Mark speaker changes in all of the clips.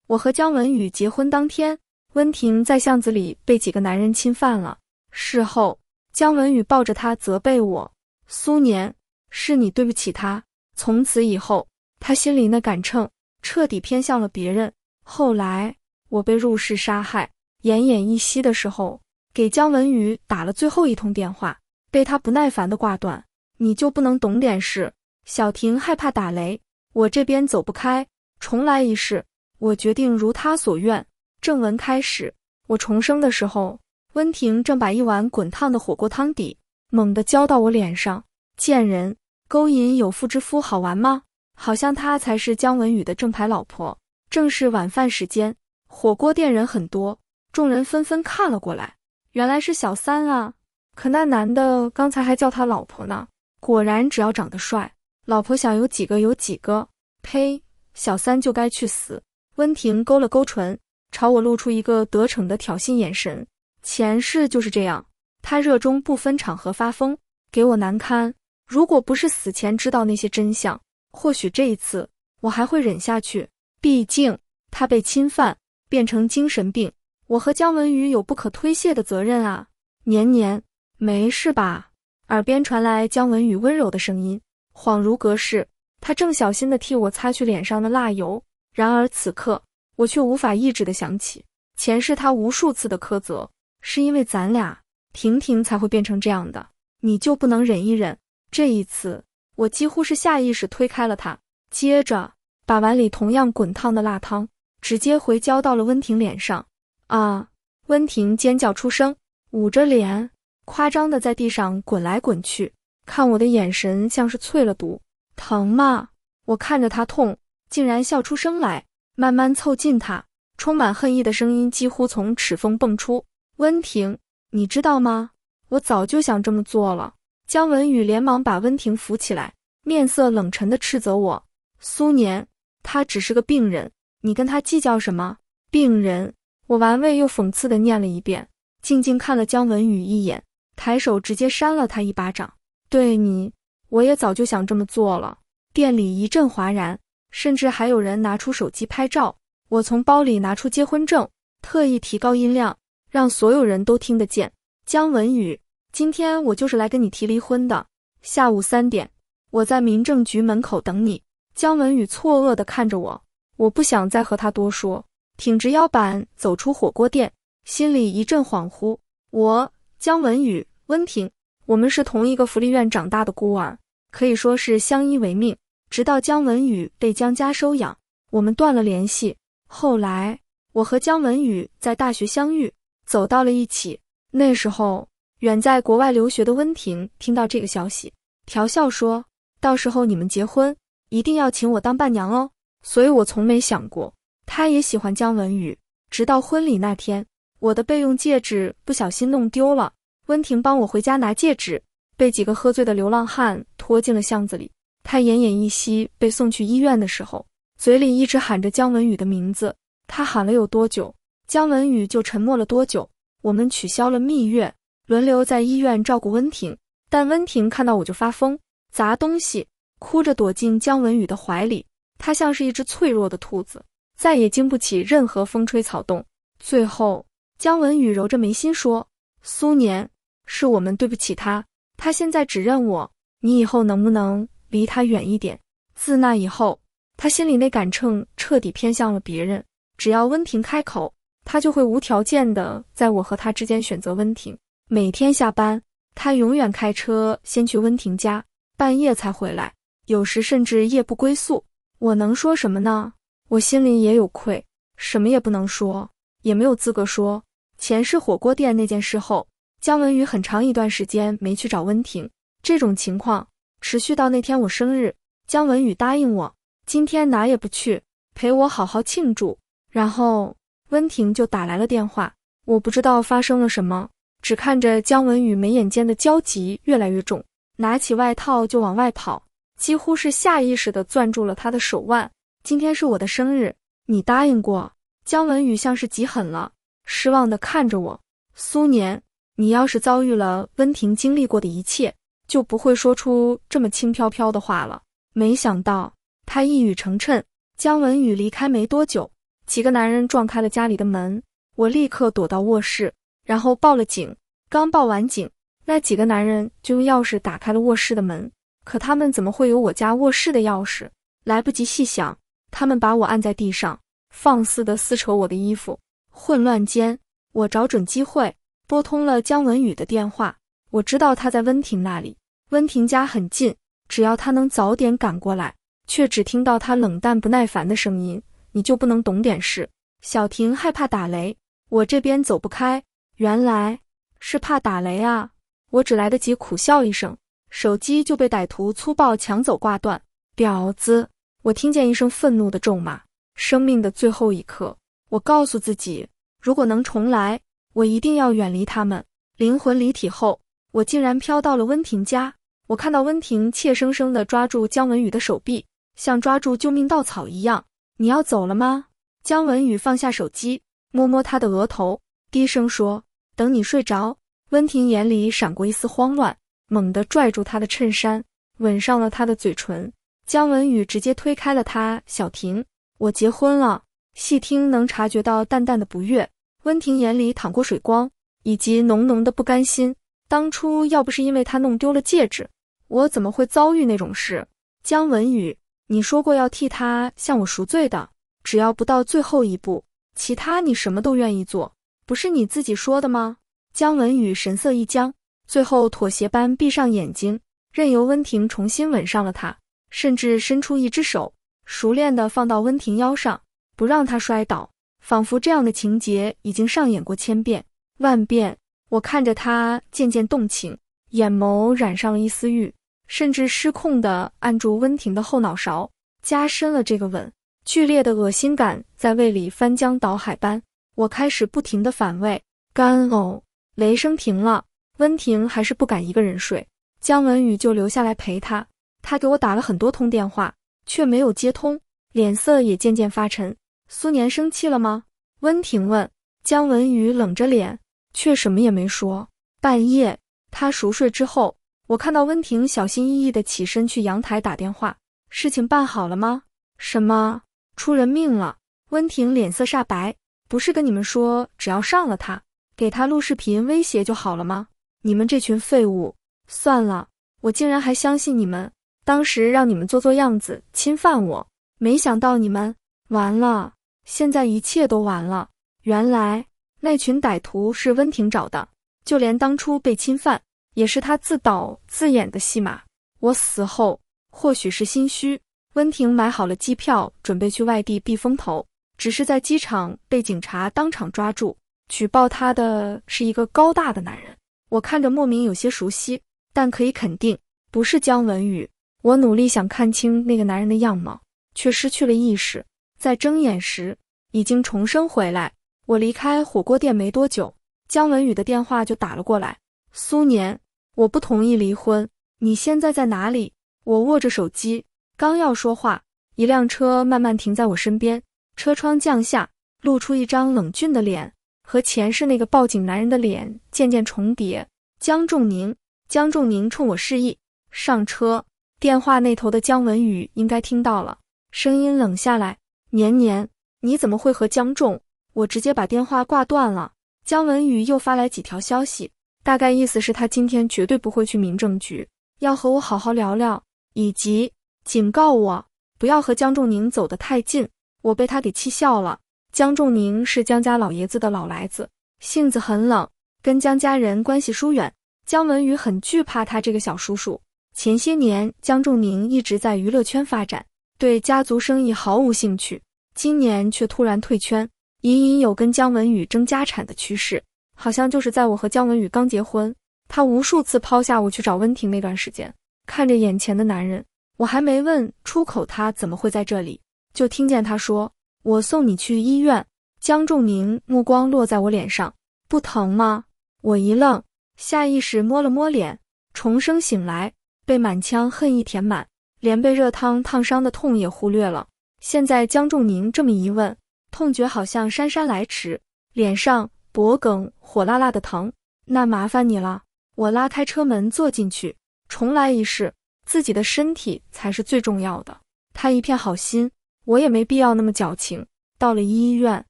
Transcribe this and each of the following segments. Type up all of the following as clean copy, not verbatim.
Speaker 1: 我和姜文宇结婚当天，温婷在巷子里被几个男人侵犯了。事后，姜文宇抱着她责备我：苏年，是你对不起他。从此以后，他心里那杆秤彻底偏向了别人。后来，我被入室杀害，奄奄一息的时候，给姜文宇打了最后一通电话，被他不耐烦地挂断。你就不能懂点事？小婷害怕打雷，我这边走不开，重来一世。我决定如他所愿。正文开始，我重生的时候，温婷正把一碗滚烫的火锅汤底猛地浇到我脸上。贱人，勾引有妇之夫好玩吗？好像她才是姜文宇的正牌老婆。正是晚饭时间，火锅店人很多，众人纷纷看了过来。原来是小三啊，可那男的刚才还叫他老婆呢。果然只要长得帅，老婆想有几个有几个。呸，小三就该去死。温婷勾了勾唇，朝我露出一个得逞的挑衅眼神。前世就是这样，他热衷不分场合发疯，给我难堪。如果不是死前知道那些真相，或许这一次我还会忍下去。毕竟他被侵犯，变成精神病，我和姜文宇有不可推卸的责任啊。年年，没事吧？耳边传来姜文宇温柔的声音，恍如隔世。他正小心地替我擦去脸上的蜡油，然而此刻我却无法抑制地想起前世他无数次的苛责，是因为咱俩婷婷才会变成这样的。你就不能忍一忍？这一次我几乎是下意识推开了他，接着把碗里同样滚烫的辣汤直接回浇到了温婷脸上。啊！温婷尖叫出声，捂着脸夸张地在地上滚来滚去，看我的眼神像是淬了毒。疼吗？我看着他痛，竟然笑出声来，慢慢凑近他，充满恨意的声音几乎从齿缝蹦出。温婷，你知道吗？我早就想这么做了。姜文宇连忙把温婷扶起来，面色冷沉地斥责我：苏年，他只是个病人，你跟他计较什么？病人？我玩味又讽刺地念了一遍，静静看了姜文宇一眼，抬手直接扇了他一巴掌。对你，我也早就想这么做了。店里一阵哗然，甚至还有人拿出手机拍照。我从包里拿出结婚证，特意提高音量，让所有人都听得见。姜文宇，今天我就是来跟你提离婚的。下午3点，我在民政局门口等你。姜文宇错愕地看着我，我不想再和他多说，挺直腰板走出火锅店，心里一阵恍惚。我，姜文宇，温婷，我们是同一个福利院长大的孤儿，可以说是相依为命。直到姜文宇被姜家收养，我们断了联系。后来，我和姜文宇在大学相遇，走到了一起。那时候，远在国外留学的温婷听到这个消息，调笑说：到时候你们结婚，一定要请我当伴娘哦。所以我从没想过，他也喜欢姜文宇。直到婚礼那天，我的备用戒指不小心弄丢了，温婷帮我回家拿戒指，被几个喝醉的流浪汉拖进了巷子里。他奄奄一息被送去医院的时候，嘴里一直喊着姜文宇的名字。他喊了有多久，姜文宇就沉默了多久。我们取消了蜜月，轮流在医院照顾温婷。但温婷看到我就发疯，砸东西，哭着躲进姜文宇的怀里。他像是一只脆弱的兔子，再也经不起任何风吹草动。最后，姜文宇揉着眉心说：苏年，是我们对不起他，他现在只认我，你以后能不能离他远一点？自那以后，他心里那杆秤彻底偏向了别人。只要温婷开口，他就会无条件的在我和他之间选择温婷。每天下班，他永远开车先去温婷家，半夜才回来，有时甚至夜不归宿。我能说什么呢？我心里也有愧，什么也不能说，也没有资格说。前世火锅店那件事后，姜文宇很长一段时间没去找温婷。这种情况持续到那天我生日，姜文宇答应我今天哪也不去，陪我好好庆祝。然后温婷就打来了电话，我不知道发生了什么，只看着姜文宇眉眼间的焦急越来越重，拿起外套就往外跑，几乎是下意识地攥住了他的手腕。今天是我的生日，你答应过。姜文宇像是急狠了，失望地看着我。苏年，你要是遭遇了温婷经历过的一切，就不会说出这么轻飘飘的话了。没想到他一语成谶。姜文宇离开没多久，几个男人撞开了家里的门，我立刻躲到卧室，然后报了警。刚报完警，那几个男人就用钥匙打开了卧室的门。可他们怎么会有我家卧室的钥匙？来不及细想，他们把我按在地上，放肆地撕扯我的衣服。混乱间，我找准机会拨通了姜文宇的电话。我知道他在温婷那里，温婷家很近，只要他能早点赶过来。却只听到他冷淡不耐烦的声音：“你就不能懂点事？”小婷害怕打雷，我这边走不开，原来是怕打雷啊！我只来得及苦笑一声，手机就被歹徒粗暴抢走挂断。婊子！我听见一声愤怒的咒骂。生命的最后一刻，我告诉自己，如果能重来，我一定要远离他们。灵魂离体后，我竟然飘到了温婷家。我看到温婷怯生生地抓住姜文宇的手臂，像抓住救命稻草一样。“你要走了吗？”姜文宇放下手机，摸摸他的额头，低声说：“等你睡着。”温婷眼里闪过一丝慌乱，猛地拽住他的衬衫，吻上了他的嘴唇。姜文宇直接推开了他：“小婷，我结婚了。”细听能察觉到淡淡的不悦，温婷眼里淌过水光，以及浓浓的不甘心。当初要不是因为他弄丢了戒指，我怎么会遭遇那种事？姜文宇，你说过要替他向我赎罪的，只要不到最后一步，其他你什么都愿意做，不是你自己说的吗？姜文宇神色一僵，最后妥协般闭上眼睛，任由温婷重新吻上了他，甚至伸出一只手，熟练地放到温婷腰上，不让她摔倒，仿佛这样的情节已经上演过千遍万遍。我看着他渐渐动情，眼眸染上了一丝欲，甚至失控地按住温婷的后脑勺，加深了这个吻。剧烈的恶心感在胃里翻江倒海般，我开始不停地反胃，干呕。雷声停了，温婷还是不敢一个人睡，姜文宇就留下来陪她。他给我打了很多通电话，却没有接通，脸色也渐渐发沉。苏年生气了吗？温婷问。姜文宇冷着脸，却什么也没说。半夜，他熟睡之后，我看到温婷小心翼翼地起身去阳台打电话。事情办好了吗？什么？出人命了。温婷脸色煞白，不是跟你们说只要上了他，给他录视频威胁就好了吗？你们这群废物！算了，我竟然还相信你们，当时让你们做样子侵犯我，没想到你们完了，现在一切都完了。原来那群歹徒是温婷找的，就连当初被侵犯也是他自导自演的戏码。我死后，或许是心虚，温婷买好了机票，准备去外地避风头，只是在机场被警察当场抓住。举报他的是一个高大的男人，我看着莫名有些熟悉，但可以肯定不是姜文宇。我努力想看清那个男人的样貌，却失去了意识，在睁眼时已经重生回来。我离开火锅店没多久，姜文宇的电话就打了过来。苏年，我不同意离婚，你现在在哪里？我握着手机，刚要说话，一辆车慢慢停在我身边，车窗降下，露出一张冷峻的脸，和前世那个报警男人的脸渐渐重叠。姜仲宁。姜仲宁冲我示意上车。电话那头的姜文宇应该听到了，声音冷下来：“年年，你怎么会和姜仲？”我直接把电话挂断了。姜文宇又发来几条消息，大概意思是他今天绝对不会去民政局，要和我好好聊聊，以及警告我不要和姜仲宁走得太近。我被他给气笑了。姜仲宁是姜家老爷子的老来子，性子很冷，跟姜家人关系疏远。姜文宇很惧怕他这个小叔叔。前些年姜仲宁一直在娱乐圈发展，对家族生意毫无兴趣，今年却突然退圈，隐隐有跟姜文宇争家产的趋势，好像就是在我和姜文宇刚结婚，他无数次抛下我去找温婷那段时间。看着眼前的男人，我还没问出口他怎么会在这里，就听见他说：“我送你去医院。”姜仲宁目光落在我脸上：“不疼吗？”我一愣，下意识摸了摸脸，重生醒来，被满腔恨意填满，连被热汤烫伤的痛也忽略了。现在姜仲宁这么一问，痛觉好像姗姗来迟，脸上脖梗火辣辣的疼。那麻烦你了。我拉开车门坐进去，重来一世，自己的身体才是最重要的。他一片好心，我也没必要那么矫情。到了医院，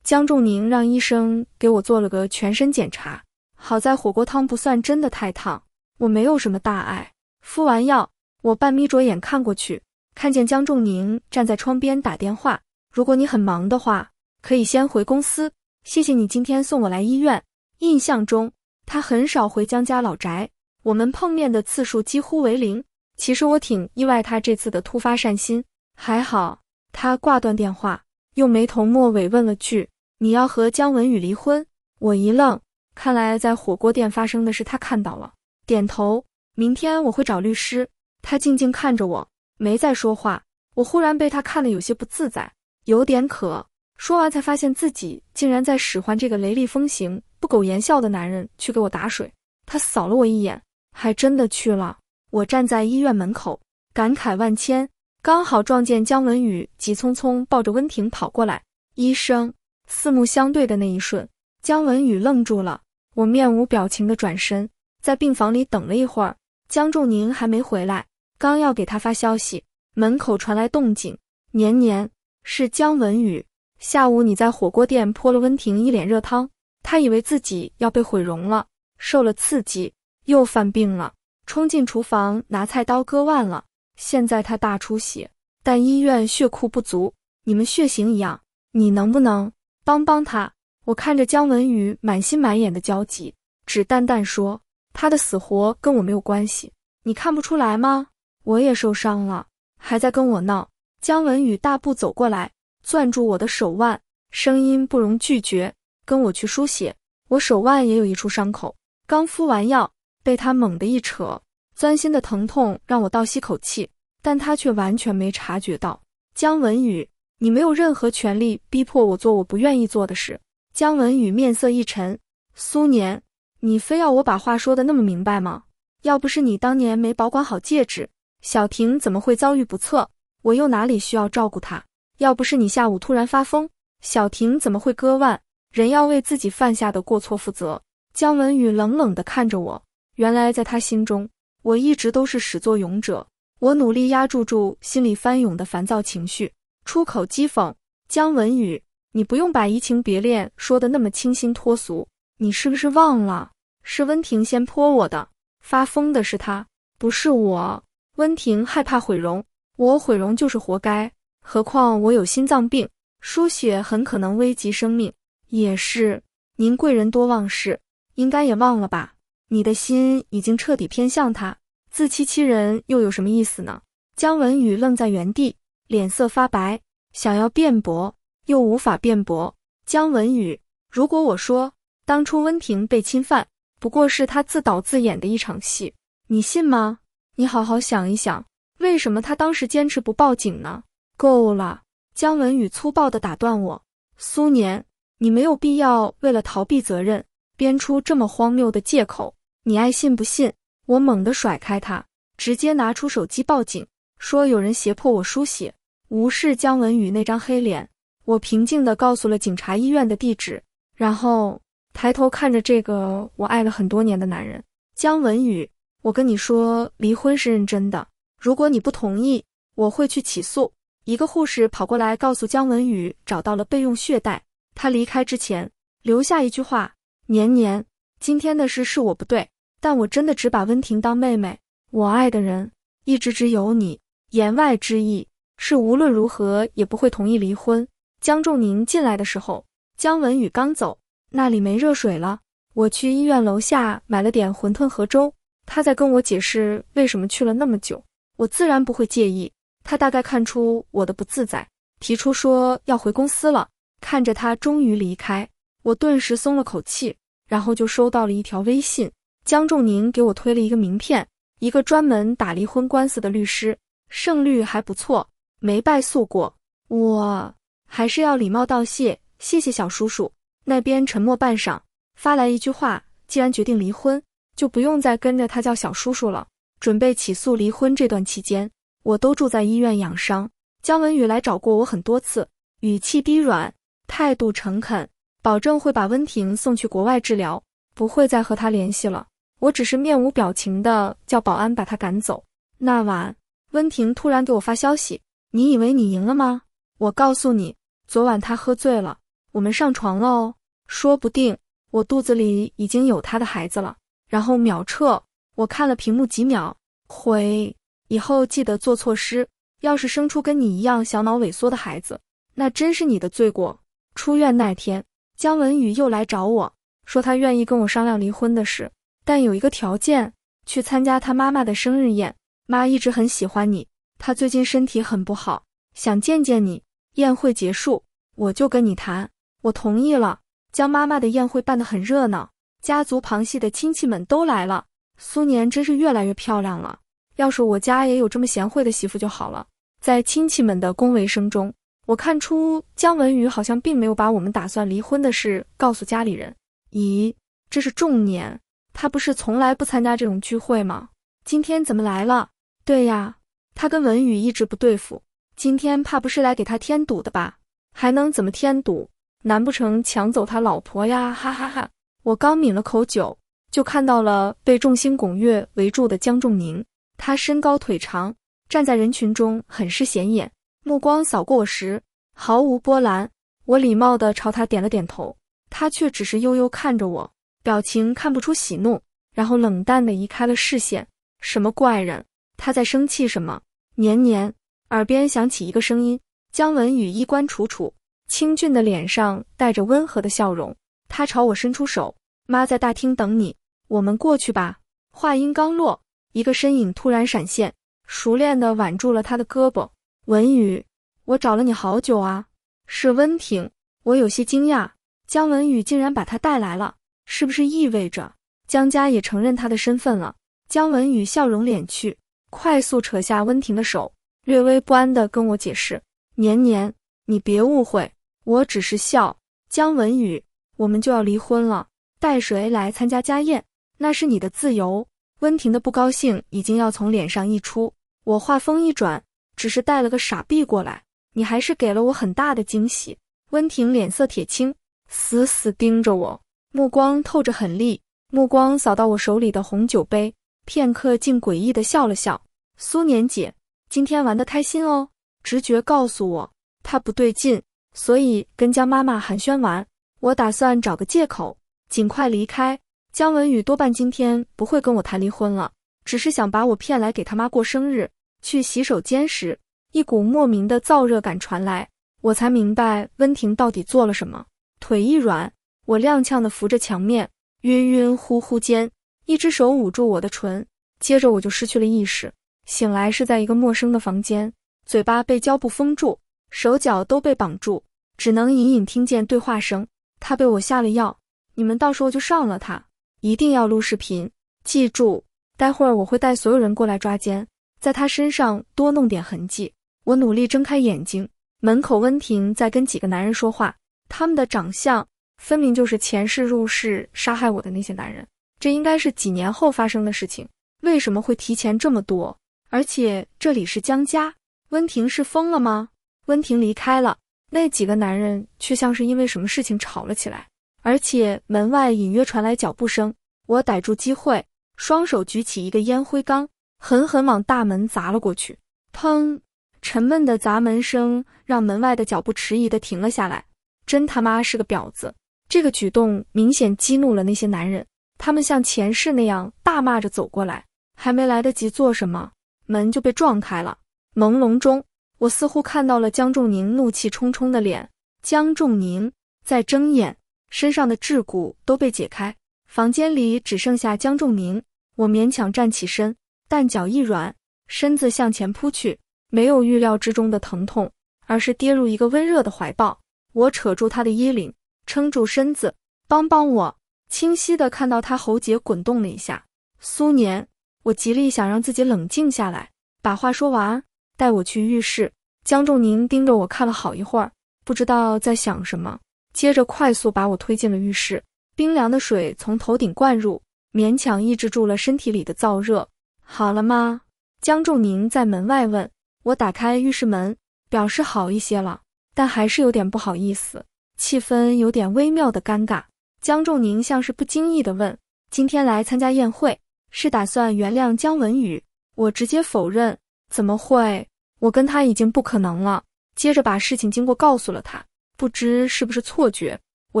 Speaker 1: 江仲宁让医生给我做了个全身检查，好在火锅汤不算真的太烫，我没有什么大碍。敷完药，我半眯着眼看过去，看见江仲宁站在窗边打电话。如果你很忙的话，可以先回公司，谢谢你今天送我来医院。印象中，他很少回江家老宅，我们碰面的次数几乎为零。其实我挺意外他这次的突发善心，还好。他挂断电话，又没头末尾问了句：“你要和江文宇离婚？”我一愣，看来在火锅店发生的事他看到了，点头。明天我会找律师。他静静看着我，没再说话。我忽然被他看得有些不自在，有点渴。说完才发现自己竟然在使唤这个雷厉风行、不苟言笑的男人去给我打水。他扫了我一眼，还真的去了。我站在医院门口，感慨万千，刚好撞见江文宇急匆匆抱着温婷跑过来。医生，四目相对的那一瞬，江文宇愣住了。我面无表情地转身，在病房里等了一会儿，江仲宁还没回来，刚要给他发消息，门口传来动静。年年，是江文宇。下午你在火锅店泼了温婷一脸热汤，他以为自己要被毁容了，受了刺激，又犯病了，冲进厨房拿菜刀割腕了。现在他大出血，但医院血库不足，你们血型一样，你能不能帮帮他？我看着江文宇满心满眼的焦急，只淡淡说，他的死活跟我没有关系，你看不出来吗？我也受伤了，还在跟我闹。江文宇大步走过来，攥住我的手腕，声音不容拒绝，跟我去输血。我手腕也有一处伤口，刚敷完药，被他猛地一扯，钻心的疼痛让我倒吸口气，但他却完全没察觉到。江文宇，你没有任何权利逼迫我做我不愿意做的事。江文宇面色一沉，苏年，你非要我把话说得那么明白吗？要不是你当年没保管好戒指，小婷怎么会遭遇不测？我又哪里需要照顾她？要不是你下午突然发疯，小婷怎么会割腕？人要为自己犯下的过错负责。江文宇冷冷地看着我，原来在他心中，我一直都是始作俑者。我努力压住心里翻涌的烦躁情绪，出口讥讽：江文宇，你不用把移情别恋说得那么清新脱俗，你是不是忘了，是温婷先泼我的，发疯的是他，不是我。温婷害怕毁容，我毁容就是活该，何况我有心脏病，输血很可能危及生命。也是，您贵人多忘事，应该也忘了吧？你的心已经彻底偏向他，自欺欺人又有什么意思呢？江文宇愣在原地，脸色发白，想要辩驳，又无法辩驳。江文宇，如果我说，当初温婷被侵犯，不过是他自导自演的一场戏，你信吗？你好好想一想，为什么他当时坚持不报警呢？够了！江文宇粗暴地打断我，苏年，你没有必要为了逃避责任，编出这么荒谬的借口，你爱信不信。我猛地甩开他，直接拿出手机报警，说有人胁迫我输血，无视江文宇那张黑脸。我平静地告诉了警察医院的地址，然后抬头看着这个我爱了很多年的男人。江文宇，我跟你说，离婚是认真的，如果你不同意，我会去起诉。一个护士跑过来告诉江文宇找到了备用血袋，他离开之前留下一句话：年年，今天的事是我不对，但我真的只把温婷当妹妹，我爱的人一直只有你。言外之意是无论如何也不会同意离婚。江仲宁进来的时候，江文宇刚走，那里没热水了，我去医院楼下买了点馄饨和粥，他在跟我解释为什么去了那么久，我自然不会介意。他大概看出我的不自在，提出说要回公司了。看着他终于离开，我顿时松了口气，然后就收到了一条微信，江仲宁给我推了一个名片，一个专门打离婚官司的律师，胜率还不错，没败诉过。我还是要礼貌道谢，谢谢小叔叔。那边沉默半晌，发来一句话：既然决定离婚，就不用再跟着他叫小叔叔了。准备起诉离婚这段期间，我都住在医院养伤。江文宇来找过我很多次，语气低软，态度诚恳，保证会把温婷送去国外治疗，不会再和他联系了。我只是面无表情的叫保安把他赶走。那晚，温婷突然给我发消息：你以为你赢了吗？我告诉你，昨晚他喝醉了，我们上床了哦，说不定我肚子里已经有他的孩子了。然后秒撤，我看了屏幕几秒，回，以后记得做措施，要是生出跟你一样小脑萎缩的孩子，那真是你的罪过。出院那天，姜文宇又来找我，说他愿意跟我商量离婚的事，但有一个条件，去参加他妈妈的生日宴。妈一直很喜欢你，她最近身体很不好，想见见你。宴会结束，我就跟你谈。我同意了。姜妈妈的宴会办得很热闹，家族旁系的亲戚们都来了。苏年真是越来越漂亮了，要是我家也有这么贤惠的媳妇就好了。在亲戚们的恭维声中，我看出姜文宇好像并没有把我们打算离婚的事告诉家里人。咦，这是重年，他不是从来不参加这种聚会吗？今天怎么来了？对呀，他跟文宇一直不对付，今天怕不是来给他添堵的吧？还能怎么添堵？难不成抢走他老婆呀？哈哈哈！我刚抿了口酒，就看到了被众星拱月围住的江仲宁。他身高腿长，站在人群中很是显眼，目光扫过我时毫无波澜。我礼貌地朝他点了点头，他却只是悠悠看着我，表情看不出喜怒，然后冷淡地移开了视线。什么怪人？他在生气什么？年年，耳边响起一个声音。姜文宇衣冠楚楚，清俊的脸上带着温和的笑容。他朝我伸出手，妈在大厅等你，我们过去吧。话音刚落，一个身影突然闪现，熟练地挽住了他的胳膊。文宇，我找了你好久啊。是温婷。我有些惊讶，姜文宇竟然把他带来了，是不是意味着姜家也承认他的身份了？姜文宇笑容敛去，快速扯下温婷的手，略微不安地跟我解释：年年，你别误会，我只是笑。姜文宇，我们就要离婚了，带谁来参加家宴，那是你的自由。温婷的不高兴已经要从脸上溢出，我话锋一转，只是带了个傻逼过来，你还是给了我很大的惊喜。温婷脸色铁青，死死盯着我，目光透着狠厉，目光扫到我手里的红酒杯，片刻竟诡异地笑了笑。苏年姐，今天玩得开心哦。直觉告诉我她不对劲，所以跟姜妈妈寒暄完，我打算找个借口尽快离开。姜文宇多半今天不会跟我谈离婚了，只是想把我骗来给他妈过生日。去洗手间时，一股莫名的燥热感传来，我才明白温婷到底做了什么。腿一软，我踉跄地扶着墙面，晕晕乎乎间，一只手捂住我的唇，接着我就失去了意识。醒来是在一个陌生的房间，嘴巴被胶布封住，手脚都被绑住，只能隐隐听见对话声。他被我下了药，你们到时候就上了他，一定要录视频，记住，待会儿我会带所有人过来抓奸，在他身上多弄点痕迹。我努力睁开眼睛，门口温婷在跟几个男人说话，他们的长相分明就是前世入室杀害我的那些男人，这应该是几年后发生的事情，为什么会提前这么多？而且这里是姜家，温婷是疯了吗？温婷离开了，那几个男人却像是因为什么事情吵了起来，而且门外隐约传来脚步声。我逮住机会，双手举起一个烟灰缸，狠狠往大门砸了过去。砰！沉闷的砸门声让门外的脚步迟疑地停了下来。真他妈是个婊子！这个举动明显激怒了那些男人，他们像前世那样大骂着走过来，还没来得及做什么，门就被撞开了。朦胧中，我似乎看到了姜仲宁怒气冲冲的脸。姜仲宁在睁眼，身上的桎梏都被解开，房间里只剩下姜仲宁。我勉强站起身，但脚一软，身子向前扑去，没有预料之中的疼痛，而是跌入一个温热的怀抱。我扯住他的衣领，撑住身子，帮帮我。清晰地看到他喉结滚动了一下。苏年，我极力想让自己冷静下来，把话说完，带我去浴室。姜仲宁盯着我看了好一会儿，不知道在想什么，接着快速把我推进了浴室。冰凉的水从头顶灌入，勉强抑制住了身体里的燥热。好了吗？姜仲宁在门外问。我打开浴室门，表示好一些了，但还是有点不好意思，气氛有点微妙的尴尬。姜仲宁像是不经意地问，今天来参加宴会，是打算原谅姜文宇？我直接否认，怎么会，我跟他已经不可能了。接着把事情经过告诉了他。不知是不是错觉，我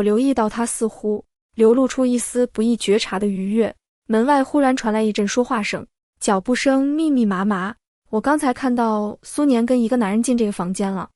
Speaker 1: 留意到他似乎流露出一丝不易觉察的愉悦。门外忽然传来一阵说话声，脚步声密密麻麻。我刚才看到苏年跟一个男人进这个房间了，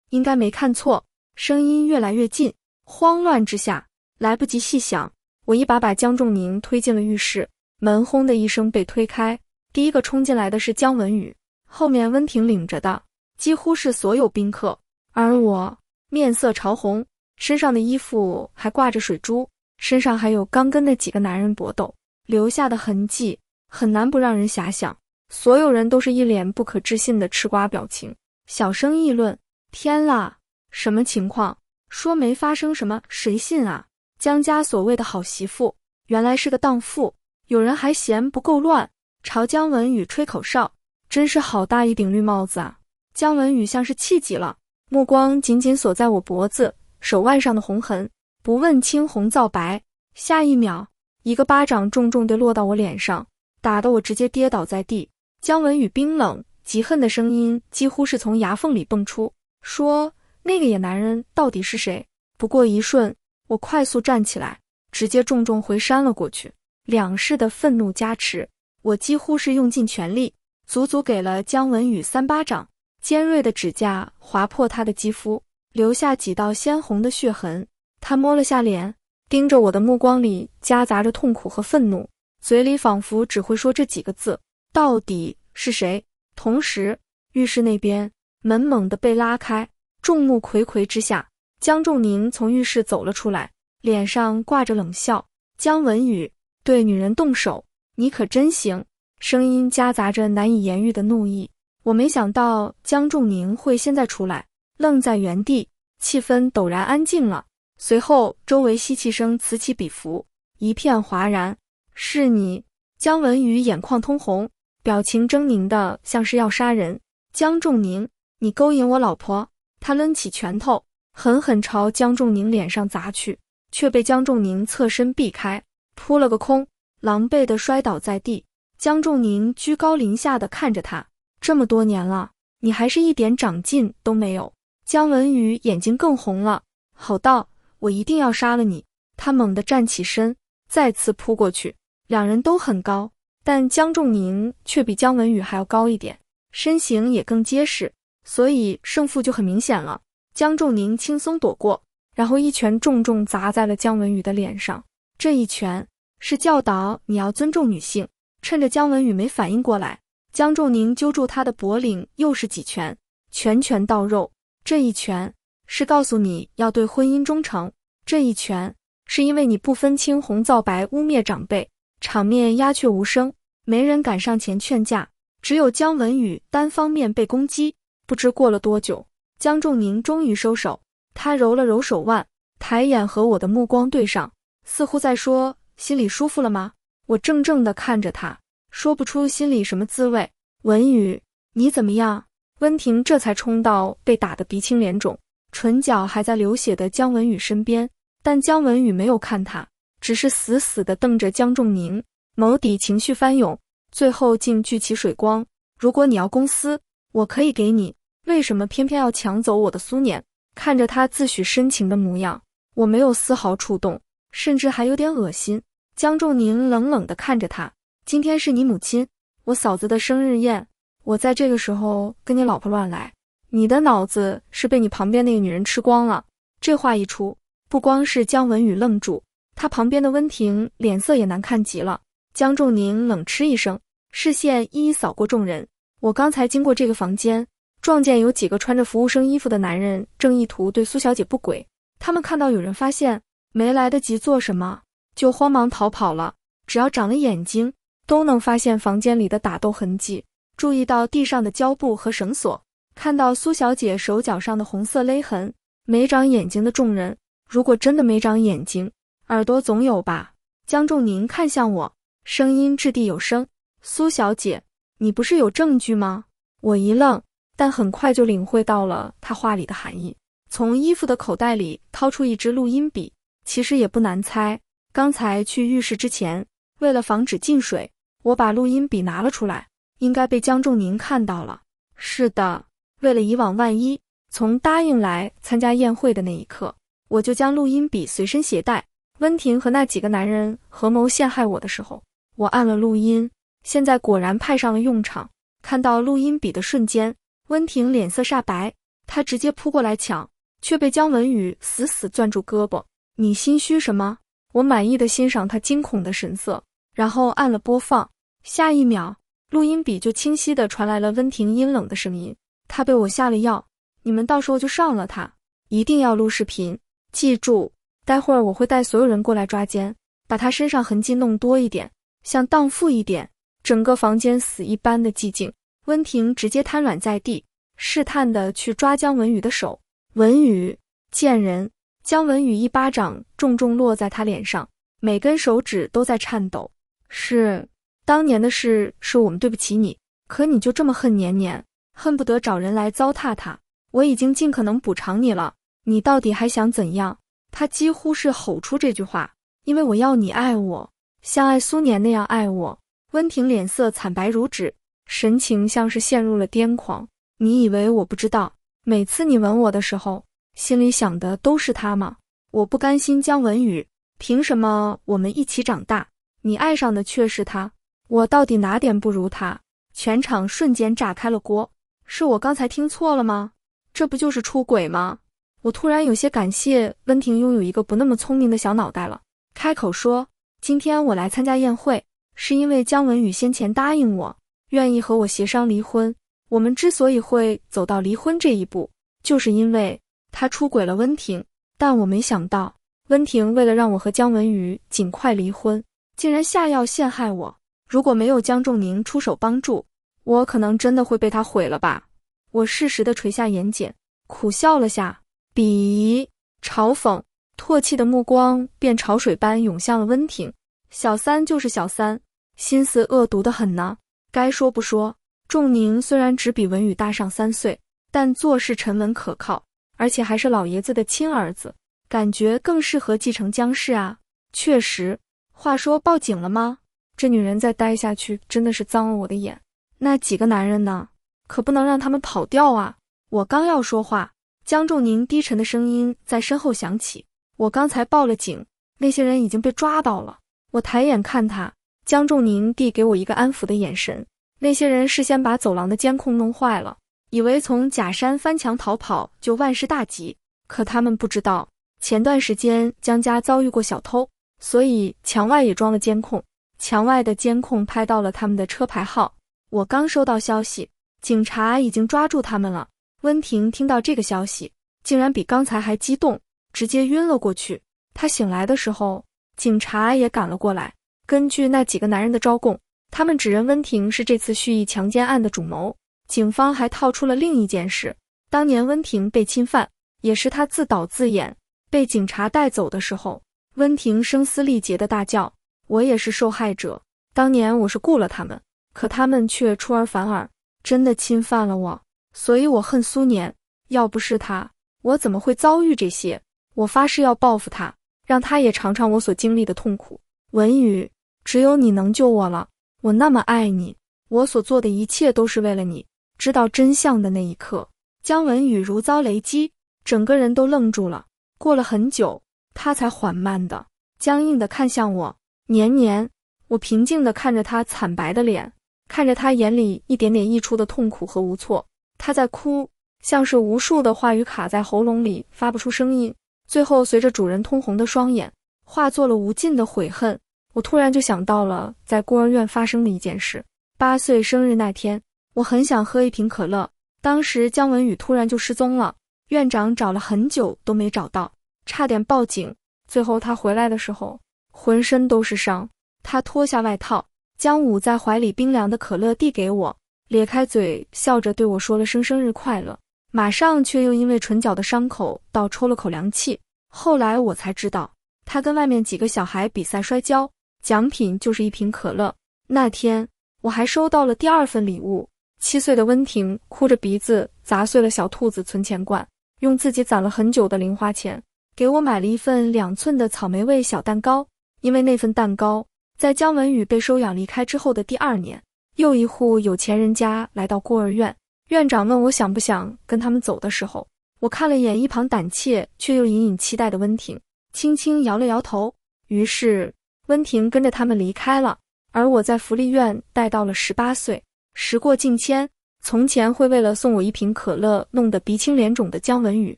Speaker 1: 应该没看错。声音越来越近，慌乱之下来不及细想，我一把把江仲宁推进了浴室。门轰的一声被推开，第一个冲进来的是姜文宇，后面温婷领着的几乎是所有宾客，而我面色潮红，身上的衣服还挂着水珠，身上还有刚跟那几个男人搏斗留下的痕迹，很难不让人遐想。所有人都是一脸不可置信的吃瓜表情，小声议论：天啦，什么情况？说没发生什么，谁信啊？江家所谓的好媳妇，原来是个荡妇。有人还嫌不够乱，朝姜文宇吹口哨，真是好大一顶绿帽子啊！姜文宇像是气急了，目光紧紧锁在我脖子、手腕上的红痕，不问青红皂白。下一秒，一个巴掌重重地落到我脸上，打得我直接跌倒在地。姜文宇冰冷、极恨的声音几乎是从牙缝里蹦出，说：那个野男人到底是谁？不过一瞬，我快速站起来，直接重重回扇了过去。两世的愤怒加持，我几乎是用尽全力，足足给了姜文宇3巴掌。尖锐的指甲划破他的肌肤，留下几道鲜红的血痕。他摸了下脸，盯着我的目光里夹杂着痛苦和愤怒，嘴里仿佛只会说这几个字：到底是谁？同时，浴室那边门猛地被拉开，众目睽睽之下，江仲宁从浴室走了出来，脸上挂着冷笑。姜文宇，对女人动手，你可真行！声音夹杂着难以言喻的怒意。我没想到江仲宁会现在出来，愣在原地，气氛陡然安静了。随后周围吸气声此起彼伏，一片哗然。是你？姜文宇眼眶通红，表情狰狞的像是要杀人。江仲宁，你勾引我老婆！他抡起拳头，狠狠朝江仲宁脸上砸去，却被江仲宁侧身避开，扑了个空，狼狈地摔倒在地。江仲宁居高临下地看着他，这么多年了，你还是一点长进都没有。姜文宇眼睛更红了，吼道：我一定要杀了你！他猛地站起身，再次扑过去。两人都很高，但江仲宁却比姜文宇还要高一点，身形也更结实，所以胜负就很明显了。江仲宁轻松躲过，然后一拳重重砸在了姜文宇的脸上。这一拳是教导你要尊重女性。趁着姜文宇没反应过来，江仲宁揪住他的脖领，又是几拳，拳拳到肉。这一拳是告诉你要对婚姻忠诚，这一拳是因为你不分青红皂白污蔑长辈。场面鸦雀无声，没人敢上前劝架，只有姜文宇单方面被攻击。不知过了多久，江仲宁终于收手，他揉了揉手腕，抬眼和我的目光对上，似乎在说：心里舒服了吗？我怔怔地看着他，说不出心里什么滋味。文宇，你怎么样？温婷这才冲到被打得鼻青脸肿、唇角还在流血的姜文宇身边，但姜文宇没有看他，只是死死地瞪着江仲宁，眸底情绪翻涌，最后竟聚起水光。如果你要公私，我可以给你，为什么偏偏要抢走我的苏年？看着他自诩深情的模样，我没有丝毫触动，甚至还有点恶心。江仲宁冷冷地看着他，今天是你母亲，我嫂子的生日宴，我在这个时候跟你老婆乱来，你的脑子是被你旁边那个女人吃光了。这话一出，不光是姜文宇愣住，他旁边的温婷脸色也难看极了。江仲宁冷嗤一声，视线一一扫过众人。我刚才经过这个房间，撞见有几个穿着服务生衣服的男人正意图对苏小姐不轨，他们看到有人发现，没来得及做什么，就慌忙逃跑了。只要长了眼睛，都能发现房间里的打斗痕迹。注意到地上的胶布和绳索，看到苏小姐手脚上的红色勒痕。没长眼睛的众人，如果真的没长眼睛，耳朵总有吧？江仲宁看向我，声音掷地有声：苏小姐，你不是有证据吗？我一愣，但很快就领会到了他话里的含义，从衣服的口袋里掏出一支录音笔。其实也不难猜，刚才去浴室之前，为了防止进水，我把录音笔拿了出来，应该被江仲宁看到了。是的，为了以往万一，从答应来参加宴会的那一刻，我就将录音笔随身携带。温婷和那几个男人合谋陷害我的时候，我按了录音，现在果然派上了用场。看到录音笔的瞬间，温婷脸色煞白，她直接扑过来抢，却被姜文宇死死攥住胳膊。你心虚什么？我满意的欣赏他惊恐的神色，然后按了播放。下一秒，录音笔就清晰地传来了温婷阴冷的声音：他被我下了药，你们到时候就上了他，一定要录视频，记住，待会儿我会带所有人过来抓奸，把他身上痕迹弄多一点，像荡妇一点。整个房间死一般的寂静，温婷直接瘫软在地，试探地去抓姜文宇的手。文宇，贱人！姜文宇一巴掌重重落在他脸上，每根手指都在颤抖。是，当年的事是我们对不起你，可你就这么恨年年，恨不得找人来糟蹋他。我已经尽可能补偿你了，你到底还想怎样？他几乎是吼出这句话，因为我要你爱我，像爱苏年那样爱我。温婷脸色惨白如纸，神情像是陷入了癫狂。你以为我不知道，每次你吻我的时候，心里想的都是他吗？我不甘心姜文宇，凭什么我们一起长大，你爱上的却是他？我到底哪点不如他？全场瞬间炸开了锅。是我刚才听错了吗？这不就是出轨吗？我突然有些感谢温婷拥有一个不那么聪明的小脑袋了，开口说，今天我来参加宴会，是因为姜文宇先前答应我，愿意和我协商离婚。我们之所以会走到离婚这一步，就是因为他出轨了温婷，但我没想到，温婷为了让我和姜文宇尽快离婚，竟然下药陷害我。如果没有江仲宁出手帮助，我可能真的会被他毁了吧。我适时地垂下眼睑，苦笑了下，鄙嘲讽、唾弃的目光便潮水般涌向了温婷。小三就是小三，心思恶毒得很呢。该说不说，仲宁虽然只比文宇大上3岁，但做事沉稳可靠，而且还是老爷子的亲儿子，感觉更适合继承姜氏啊。确实，话说报警了吗？这女人再待下去真的是脏了我的眼。那几个男人呢？可不能让他们跑掉啊！我刚要说话，江仲宁低沉的声音在身后响起，我刚才报了警，那些人已经被抓到了。我抬眼看他，江仲宁递给我一个安抚的眼神。那些人事先把走廊的监控弄坏了，以为从假山翻墙逃跑就万事大吉，可他们不知道，前段时间江家遭遇过小偷，所以墙外也装了监控，墙外的监控拍到了他们的车牌号。我刚收到消息，警察已经抓住他们了。温婷听到这个消息，竟然比刚才还激动，直接晕了过去。她醒来的时候，警察也赶了过来。根据那几个男人的招供，他们指认温婷是这次蓄意强奸案的主谋。警方还套出了另一件事，当年温婷被侵犯，也是她自导自演。被警察带走的时候，温婷声嘶力竭地大叫，我也是受害者，当年我是雇了他们，可他们却出尔反尔，真的侵犯了我，所以我恨苏年，要不是他，我怎么会遭遇这些？我发誓要报复他，让他也尝尝我所经历的痛苦。文宇，只有你能救我了，我那么爱你，我所做的一切都是为了你。知道真相的那一刻，姜文宇如遭雷击，整个人都愣住了。过了很久，他才缓慢的、僵硬的看向我，年年。我平静地看着他惨白的脸，看着他眼里一点点溢出的痛苦和无措。他在哭，像是无数的话语卡在喉咙里发不出声音，最后随着主人通红的双眼，化作了无尽的悔恨。我突然就想到了在孤儿院发生的一件事。8岁生日那天，我很想喝一瓶可乐，当时姜文宇突然就失踪了，院长找了很久都没找到，差点报警。最后他回来的时候，浑身都是伤。他脱下外套，将捂在怀里冰凉的可乐递给我，咧开嘴笑着对我说了声生日快乐，马上却又因为唇角的伤口倒抽了口凉气。后来我才知道，他跟外面几个小孩比赛摔跤，奖品就是一瓶可乐。那天我还收到了第2份礼物，7岁的温婷哭着鼻子砸碎了小兔子存钱罐，用自己攒了很久的零花钱给我买了一份2寸的草莓味小蛋糕。因为那份蛋糕在姜文宇被收养离开之后的第2年，又一户有钱人家来到孤儿院，院长问我想不想跟他们走的时候，我看了眼一旁胆怯却又隐隐期待的温婷，轻轻摇了摇头。于是温婷跟着他们离开了，而我在福利院待到了18岁。时过境迁，从前会为了送我一瓶可乐弄得鼻青脸肿的姜文宇，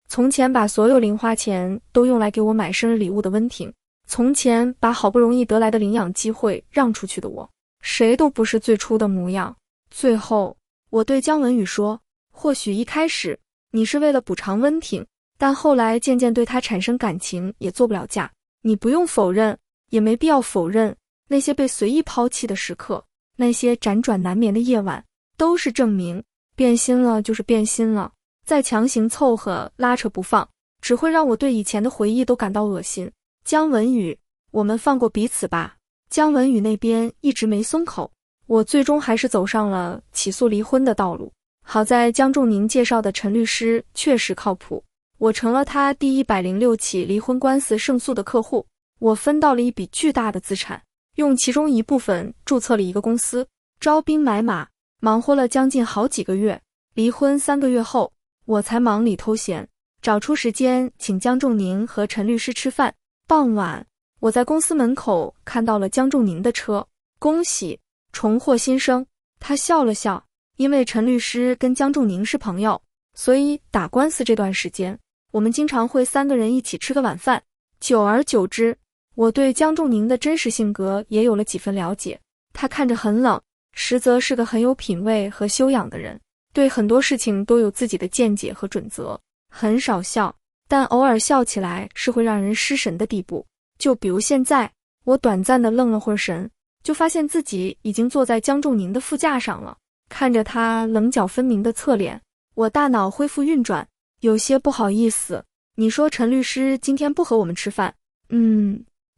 Speaker 1: 从前把所有零花钱都用来给我买生日礼物的温婷，从前把好不容易得来的领养机会让出去的我，谁都不是最初的模样。最后我对姜文宇说，或许一开始你是为了补偿温婷，但后来渐渐对他产生感情也做不了假。你不用否认，也没必要否认，那些被随意抛弃的时刻，那些辗转难眠的夜晚，都是证明，变心了就是变心了，再强行凑合拉扯不放，只会让我对以前的回忆都感到恶心。姜文宇，我们放过彼此吧。姜文宇那边一直没松口，我最终还是走上了起诉离婚的道路。好在江仲宁介绍的陈律师确实靠谱，我成了他第106起离婚官司胜诉的客户，我分到了一笔巨大的资产，用其中一部分注册了一个公司，招兵买马，忙活了将近好几个月。离婚3个月后，我才忙里偷闲，找出时间请江仲宁和陈律师吃饭。傍晚，我在公司门口看到了江仲宁的车，恭喜，重获新生。他笑了笑，因为陈律师跟江仲宁是朋友，所以打官司这段时间，我们经常会3个人一起吃个晚饭。久而久之，我对江仲宁的真实性格也有了几分了解。他看着很冷，实则是个很有品味和修养的人，对很多事情都有自己的见解和准则，很少笑，但偶尔笑起来是会让人失神的地步。就比如现在，我短暂的愣了会儿神，就发现自己已经坐在江仲宁的副驾上了，看着他棱角分明的侧脸，我大脑恢复运转，有些不好意思。你说陈律师今天不和我们吃饭？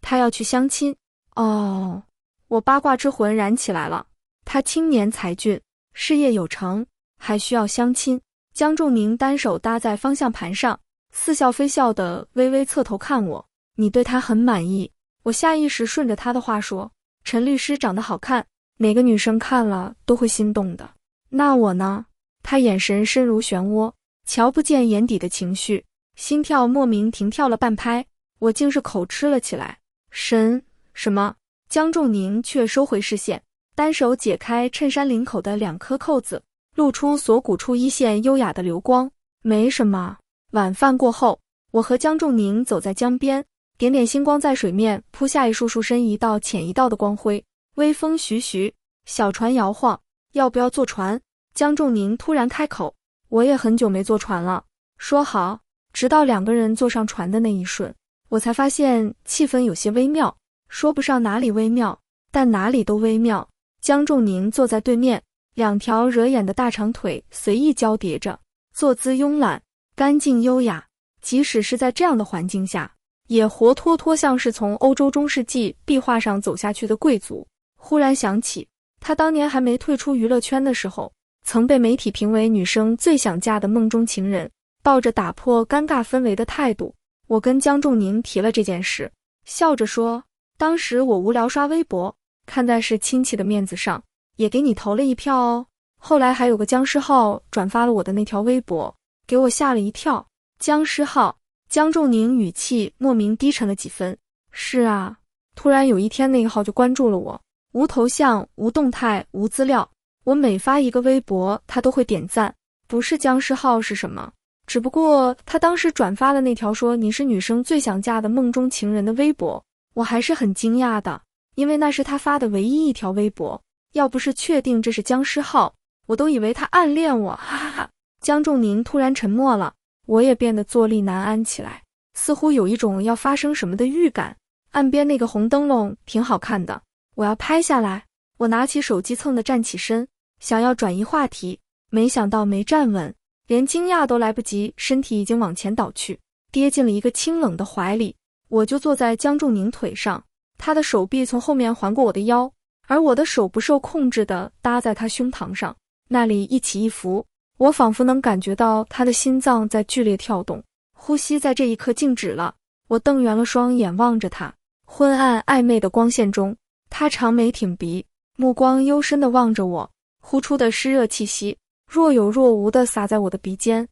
Speaker 1: 他要去相亲。哦，我八卦之魂燃起来了。他青年才俊，事业有成，还需要相亲。江仲宁单手搭在方向盘上，似笑非笑地微微侧头看我。你对他很满意？我下意识顺着他的话说，陈律师长得好看，哪个女生看了都会心动的。那我呢？他眼神深如漩涡，瞧不见眼底的情绪，心跳莫名停跳了半拍，我竟是口吃了起来。什么？江仲宁却收回视线，单手解开衬衫领口的2颗扣子，露出锁骨处一线优雅的流光。没什么。晚饭过后，我和江仲宁走在江边，点点星光在水面铺下一束束深一道浅一道的光辉，微风徐徐，小船摇晃。要不要坐船？江仲宁突然开口。我也很久没坐船了。说好。直到2个人坐上船的那一瞬，我才发现气氛有些微妙，说不上哪里微妙，但哪里都微妙。江仲宁坐在对面，2条惹眼的大长腿随意交叠着，坐姿慵懒，干净优雅。即使是在这样的环境下，也活脱脱像是从欧洲中世纪壁画上走下去的贵族。忽然想起，他当年还没退出娱乐圈的时候，曾被媒体评为女生最想嫁的梦中情人。抱着打破尴尬氛围的态度，我跟江仲宁提了这件事，笑着说，当时我无聊刷微博，看在是亲戚的面子上，也给你投了一票哦。后来还有个僵尸号转发了我的那条微博，给我吓了一跳。僵尸号？江仲宁语气莫名低沉了几分。是啊，突然有一天那个号就关注了我，无头像，无动态，无资料，我每发一个微博他都会点赞。不是僵尸号是什么？只不过他当时转发了那条说你是女生最想嫁的梦中情人的微博，我还是很惊讶的，因为那是他发的唯一一条微博。要不是确定这是僵尸号，我都以为他暗恋我，哈哈哈。江仲宁突然沉默了，我也变得坐立难安起来，似乎有一种要发生什么的预感。岸边那个红灯笼挺好看的，我要拍下来。我拿起手机蹭地站起身，想要转移话题，没想到没站稳，连惊讶都来不及，身体已经往前倒去，跌进了一个清冷的怀里。我就坐在江仲宁腿上，他的手臂从后面环过我的腰，而我的手不受控制地搭在他胸膛上，那里一起一伏，我仿佛能感觉到他的心脏在剧烈跳动，呼吸在这一刻静止了。我瞪圆了双眼望着他，昏暗暧昧的光线中，他长眉挺鼻，目光幽深地望着我，呼出的湿热气息若有若无地洒在我的鼻尖。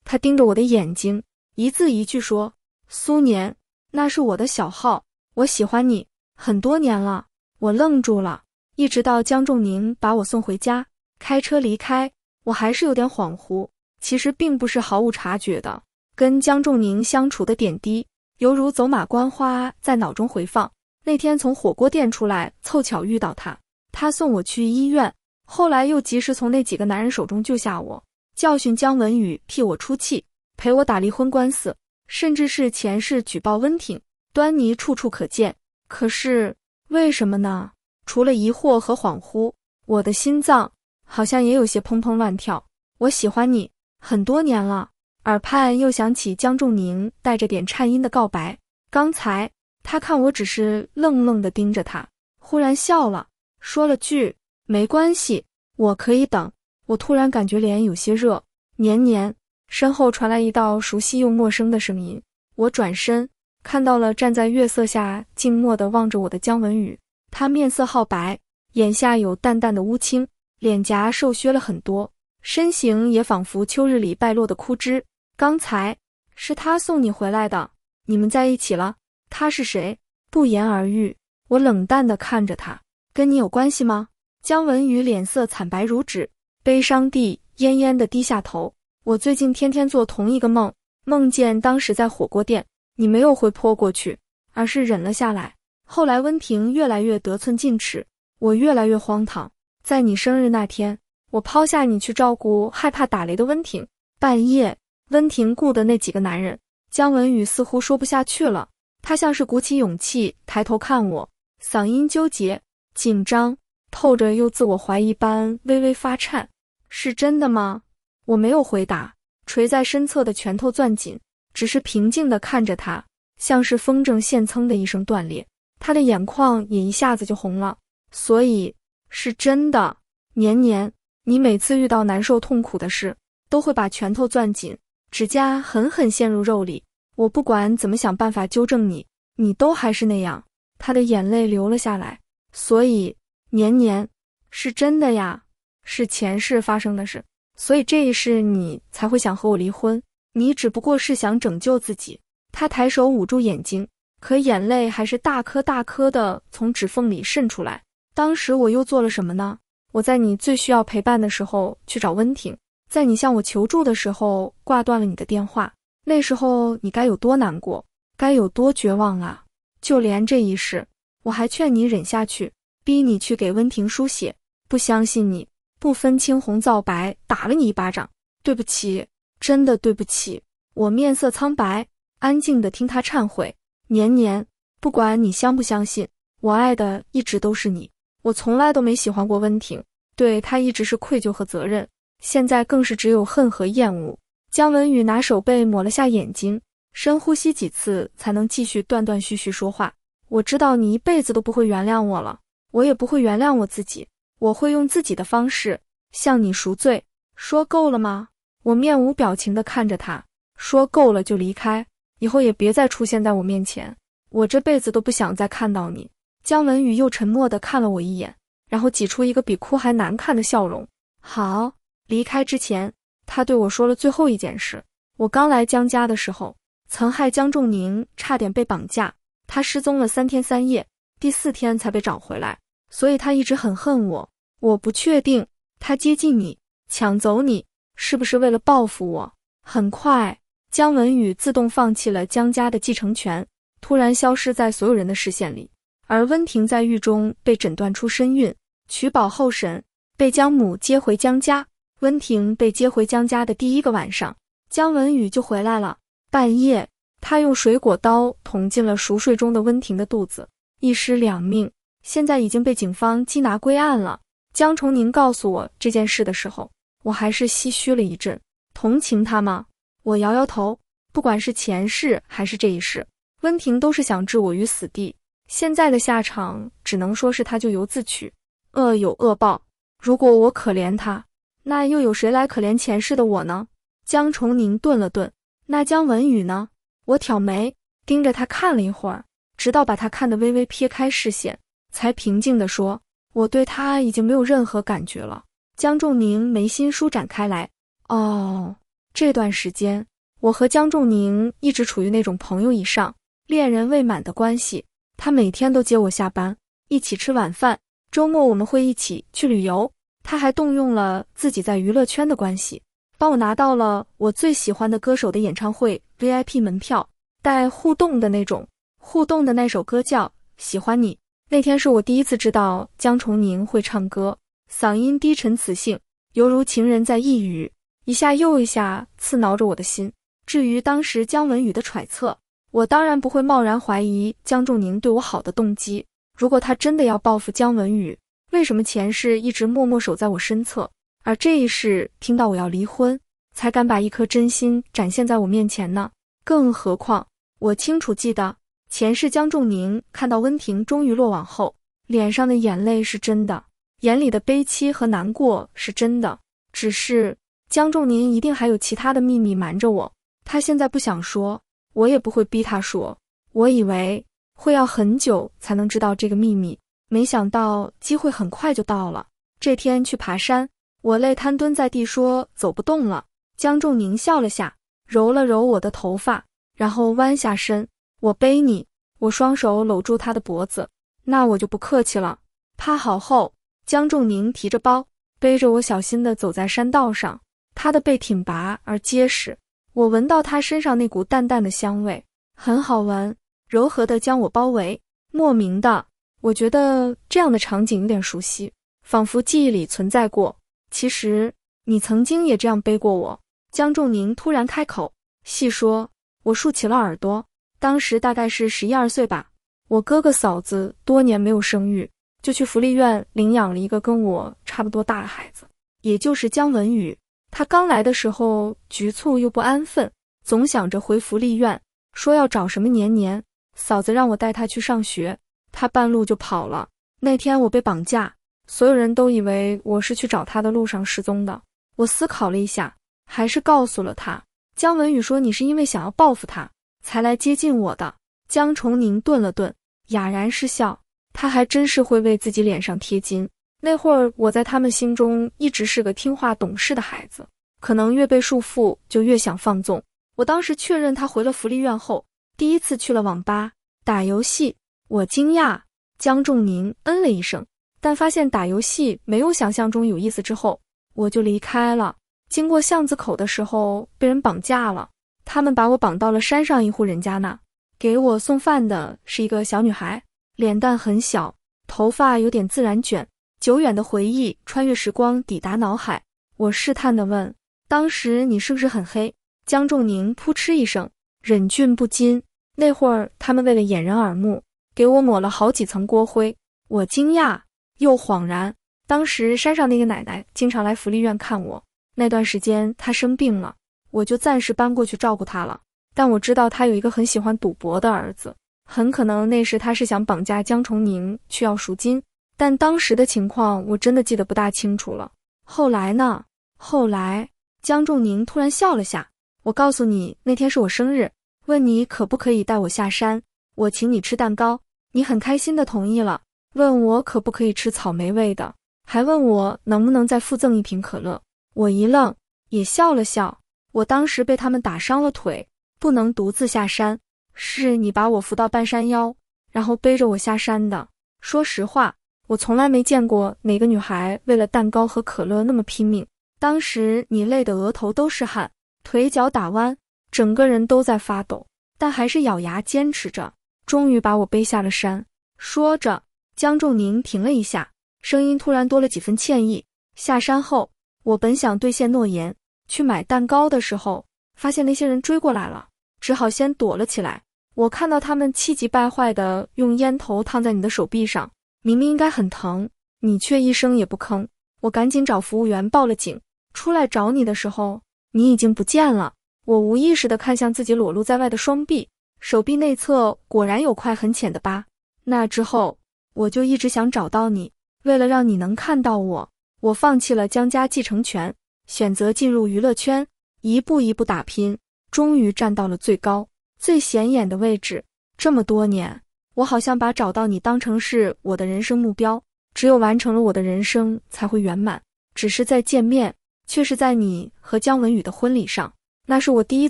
Speaker 1: 他盯着我的眼睛，一字一句说：苏年，那是我的小号，我喜欢你很多年了。我愣住了，一直到江仲宁把我送回家，开车离开，我还是有点恍惚。其实并不是毫无察觉的，跟江仲宁相处的点滴，犹如走马观花在脑中回放。那天从火锅店出来，凑巧遇到他，他送我去医院，后来又及时从那几个男人手中救下我，教训姜文宇替我出气，陪我打离婚官司，甚至是前世举报温婷，端倪处处可见。可是为什么呢？除了疑惑和恍惚，我的心脏好像也有些砰砰乱跳。我喜欢你很多年了，耳畔又响起江仲宁带着点颤音的告白。刚才他看我只是愣愣地盯着他，忽然笑了，说了句没关系，我可以等。我突然感觉脸有些热。年年，身后传来一道熟悉又陌生的声音。我转身看到了站在月色下静默地望着我的姜文宇，他面色皓白，眼下有淡淡的乌青，脸颊瘦削了很多，身形也仿佛秋日里败落的枯枝。刚才是他送你回来的，你们在一起了？他是谁？不言而喻。我冷淡地看着他，跟你有关系吗？姜文宇脸色惨白如纸，悲伤地恹恹地低下头。我最近天天做同一个梦，梦见当时在火锅店，你没有回泼过去，而是忍了下来。后来温婷越来越得寸进尺，我越来越荒唐。在你生日那天，我抛下你去照顾害怕打雷的温婷。半夜，温婷顾的那几个男人，姜文宇似乎说不下去了，他像是鼓起勇气抬头看我，嗓音纠结、紧张，透着又自我怀疑般微微发颤。是真的吗？我没有回答，垂在身侧的拳头攥紧，只是平静地看着他，像是风筝线噌的一声断裂，他的眼眶也一下子就红了。所以是真的。年年，你每次遇到难受痛苦的事，都会把拳头攥紧，指甲狠狠陷入肉里，我不管怎么想办法纠正你，你都还是那样。他的眼泪流了下来。所以年年，是真的呀，是前世发生的事，所以这一世你才会想和我离婚，你只不过是想拯救自己。他抬手捂住眼睛，可眼泪还是大颗大颗的从指缝里渗出来。当时我又做了什么呢？我在你最需要陪伴的时候去找温婷，在你向我求助的时候挂断了你的电话，那时候你该有多难过，该有多绝望啊！就连这一世，我还劝你忍下去，逼你去给温婷输血，不相信你，不分青红皂白打了你一巴掌。对不起，真的对不起。我面色苍白，安静地听他忏悔。年年，不管你相不相信，我爱的一直都是你。我从来都没喜欢过温婷，对她一直是愧疚和责任，现在更是只有恨和厌恶。姜文宇拿手背抹了下眼睛，深呼吸几次才能继续断断续续说话。我知道你一辈子都不会原谅我了，我也不会原谅我自己，我会用自己的方式向你赎罪。说够了吗？我面无表情地看着他，说够了就离开，以后也别再出现在我面前，我这辈子都不想再看到你。姜文宇又沉默地看了我一眼，然后挤出一个比哭还难看的笑容。好，离开之前，他对我说了最后一件事。我刚来姜家的时候，曾害江仲宁差点被绑架，他失踪了3天3夜，第4天才被找回来，所以他一直很恨我。我不确定他接近你，抢走你，是不是为了报复我？很快，姜文宇自动放弃了姜家的继承权，突然消失在所有人的视线里。而温婷在狱中被诊断出身孕，取保候审，被姜母接回姜家。温婷被接回姜家的第1个晚上，姜文宇就回来了。半夜，他用水果刀捅进了熟睡中的温婷的肚子，一尸2命，现在已经被警方缉拿归案了。江崇宁告诉我这件事的时候，我还是唏嘘了一阵。同情他吗？我摇摇头，不管是前世还是这一世，温婷都是想置我于死地。现在的下场只能说是他咎由自取，恶有恶报。如果我可怜他，那又有谁来可怜前世的我呢？江崇宁顿了顿，那姜文宇呢？我挑眉，盯着他看了一会儿，直到把他看得微微撇开视线，才平静地说，我对他已经没有任何感觉了。江仲宁眉心舒展开来，哦，这段时间，我和江仲宁一直处于那种朋友以上、恋人未满的关系。他每天都接我下班，一起吃晚饭，周末我们会一起去旅游。他还动用了自己在娱乐圈的关系，帮我拿到了我最喜欢的歌手的演唱会 VIP 门票，带互动的那种。互动的那首歌叫《喜欢你》。那天是我第一次知道江崇宁会唱歌，嗓音低沉磁性，犹如情人在呓语，一下又一下刺挠着我的心。至于当时姜文宇的揣测，我当然不会贸然怀疑江仲宁对我好的动机。如果他真的要报复姜文宇，为什么前世一直默默守在我身侧，而这一世听到我要离婚，才敢把一颗真心展现在我面前呢？更何况，我清楚记得，前世江仲宁看到温婷终于落网后，脸上的眼泪是真的，眼里的悲戚和难过是真的。只是江仲宁一定还有其他的秘密瞒着我，他现在不想说，我也不会逼他说。我以为会要很久才能知道这个秘密，没想到机会很快就到了。这天去爬山，我累瘫蹲在地说走不动了。江仲宁笑了下，揉了揉我的头发，然后弯下身，我背你。我双手搂住他的脖子，那我就不客气了。趴好后，江仲宁提着包，背着我小心地走在山道上，他的背挺拔而结实，我闻到他身上那股淡淡的香味，很好闻，柔和地将我包围。莫名的，我觉得这样的场景有点熟悉，仿佛记忆里存在过。其实，你曾经也这样背过我。江仲宁突然开口，细说。我竖起了耳朵，当时大概是11、12岁吧。我哥哥嫂子多年没有生育，就去福利院领养了一个跟我差不多大的孩子，也就是姜文宇。他刚来的时候局促又不安分，总想着回福利院，说要找什么年年。嫂子让我带他去上学，他半路就跑了。那天我被绑架，所有人都以为我是去找他的路上失踪的。我思考了一下，还是告诉了他。姜文宇说你是因为想要报复他，才来接近我的。江崇宁顿了顿，哑然失笑。他还真是会为自己脸上贴金。那会儿我在他们心中一直是个听话懂事的孩子，可能越被束缚就越想放纵。我当时确认他回了福利院后，第一次去了网吧打游戏。我惊讶，江仲宁嗯了一声，但发现打游戏没有想象中有意思之后，我就离开了。经过巷子口的时候，被人绑架了，他们把我绑到了山上一户人家那。给我送饭的是一个小女孩，脸蛋很小，头发有点自然卷。久远的回忆穿越时光抵达脑海，我试探地问，当时你是不是很黑？江仲宁扑哧一声，忍俊不禁。那会儿他们为了掩人耳目，给我抹了好几层锅灰。我惊讶又恍然，当时山上那个奶奶经常来福利院看我，那段时间她生病了，我就暂时搬过去照顾她了。但我知道她有一个很喜欢赌博的儿子，很可能那时她是想绑架江崇宁去要赎金，但当时的情况我真的记得不大清楚了。后来呢？后来，江仲宁突然笑了下。我告诉你，那天是我生日，问你可不可以带我下山，我请你吃蛋糕，你很开心的同意了，问我可不可以吃草莓味的，还问我能不能再附赠一瓶可乐。我一愣，也笑了笑。我当时被他们打伤了腿，不能独自下山，是你把我扶到半山腰，然后背着我下山的。说实话，我从来没见过哪个女孩为了蛋糕和可乐那么拼命。当时你累得额头都是汗，腿脚打弯，整个人都在发抖，但还是咬牙坚持着，终于把我背下了山。说着，江仲宁停了一下，声音突然多了几分歉意。下山后，我本想兑现诺言，去买蛋糕的时候，发现那些人追过来了，只好先躲了起来。我看到他们气急败坏地用烟头烫在你的手臂上，明明应该很疼，你却一声也不吭。我赶紧找服务员报了警，出来找你的时候，你已经不见了。我无意识地看向自己裸露在外的双臂，手臂内侧果然有块很浅的疤。那之后，我就一直想找到你，为了让你能看到我，我放弃了江家继承权，选择进入娱乐圈，一步一步打拼，终于站到了最高、最显眼的位置。这么多年，我好像把找到你当成是我的人生目标，只有完成了我的人生才会圆满。只是再见面，却是在你和姜文宇的婚礼上。那是我第一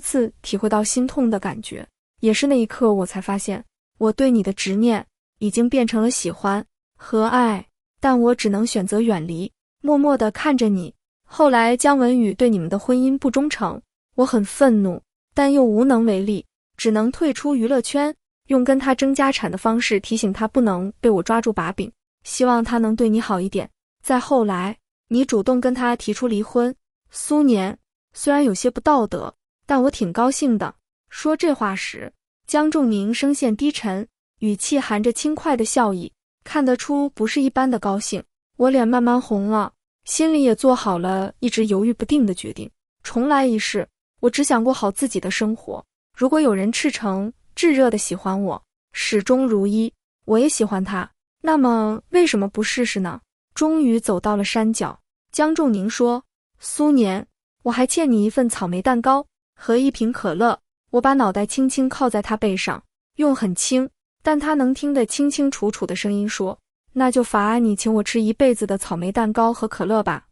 Speaker 1: 次体会到心痛的感觉，也是那一刻我才发现，我对你的执念已经变成了喜欢和爱，但我只能选择远离，默默地看着你。后来姜文宇对你们的婚姻不忠诚，我很愤怒，但又无能为力，只能退出娱乐圈，用跟他争家产的方式提醒他不能被我抓住把柄，希望他能对你好一点。再后来，你主动跟他提出离婚，苏年，虽然有些不道德，但我挺高兴的。说这话时，江仲宁声线低沉，语气含着轻快的笑意，看得出不是一般的高兴。我脸慢慢红了，心里也做好了一直犹豫不定的决定。重来一世，我只想过好自己的生活。如果有人赤诚炙热的喜欢我，始终如一，我也喜欢他，那么为什么不试试呢？终于走到了山脚，江仲宁说，苏年，我还欠你一份草莓蛋糕和一瓶可乐。我把脑袋轻轻靠在他背上，用很轻但他能听得清清楚楚的声音说，那就罚你请我吃一辈子的草莓蛋糕和可乐吧。